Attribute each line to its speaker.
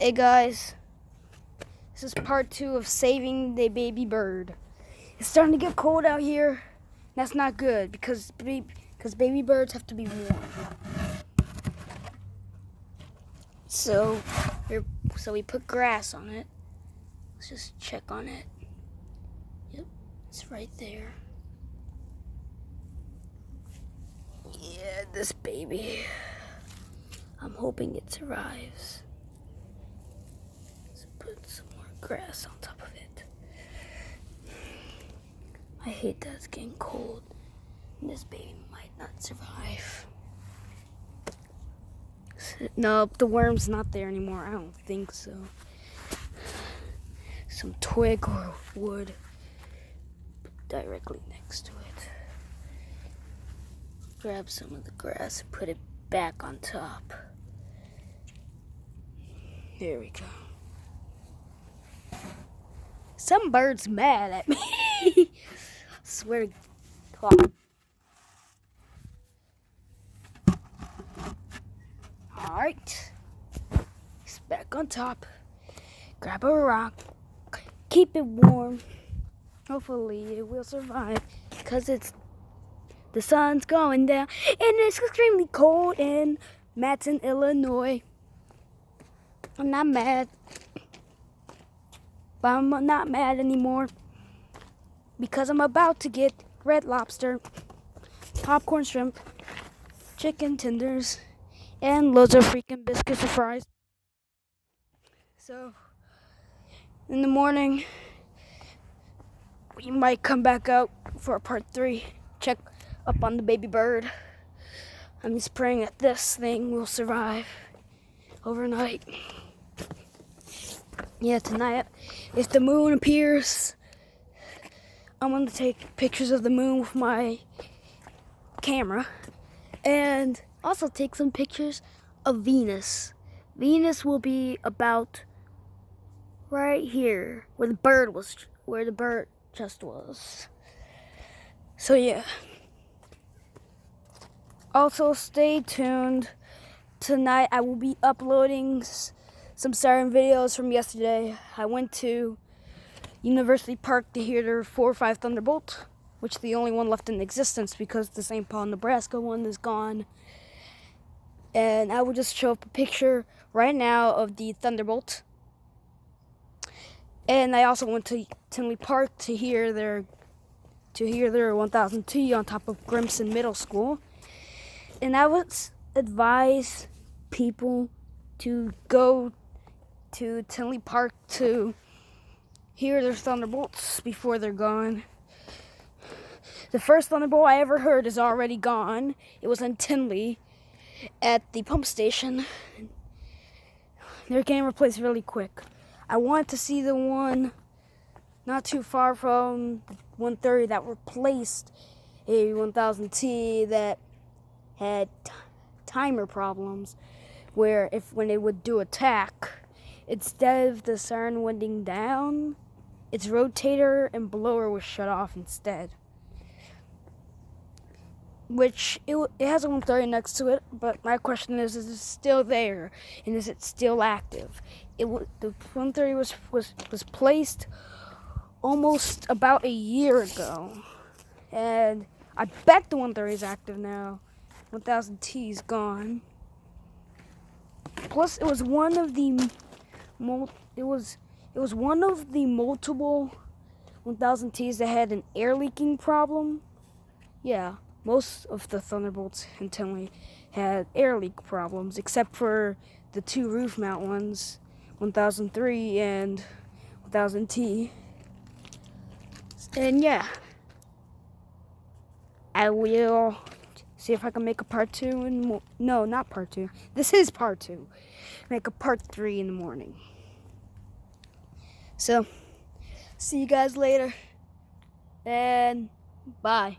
Speaker 1: Hey guys, this is part 2 of saving the baby bird. It's starting to get cold out here. That's not good because baby birds have to be warm. So we put grass on it. Let's just check on it. Yep, it's right there. Yeah, this baby. I'm hoping it survives. Let's put some more grass on top of it. I hate that it's getting cold. This baby might not survive. No, the worm's not there anymore. I don't think so. Some twig or wood directly next to it. Grab some of the grass and put it back on top. There we go. Some bird's mad at me. I swear to God. Alright. It's back on top. Grab a rock. Keep it warm. Hopefully it will survive. Because the sun's going down. And it's extremely cold in Matson, Illinois. I'm not mad. But I'm not mad anymore. Because I'm about to get Red Lobster, popcorn shrimp, chicken tenders, and loads of freaking biscuits and fries. So, in the morning, we might come back out for part 3. Check up on the baby bird. I'm just praying that this thing will survive overnight. Yeah, tonight, if the moon appears, I'm going to take pictures of the moon with my camera and also take some pictures of Venus. Venus will be about right here where the bird just was. So yeah. Also stay tuned. Tonight I will be uploading some siren videos from yesterday. I went to University Park to hear their 4.5 Thunderbolt, which is the only one left in existence because the St. Paul, Nebraska one is gone. And I will just show up a picture right now of the Thunderbolt. And I also went to Tinley Park to hear their 1000T on top of Grimson Middle School. And I would advise people to go to Tinley Park to hear their Thunderbolts before they're gone. The first Thunderbolt I ever heard is already gone. It was in Tinley at the pump station. They're getting replaced really quick. I want to see the one not too far from 130 that replaced a 1000T that had timer problems, where when it would do attack, instead of the siren winding down, its rotator and blower was shut off instead. Which it has a 130 next to it, but my question is it still there, and is it still active? The 130 was placed almost about a year ago, and I bet the 130 is active now. 1000T is gone. Plus, it was one of the multiple 1000Ts that had an air leaking problem. Yeah. Most of the Thunderbolts in Tinley had air leak problems, except for the 2 roof mount ones, 1003 and 1000T. And yeah, I will see if I can make a part 2 and no, not part 2. This is part 2. Make a part 3 in the morning. So, see you guys later, and bye.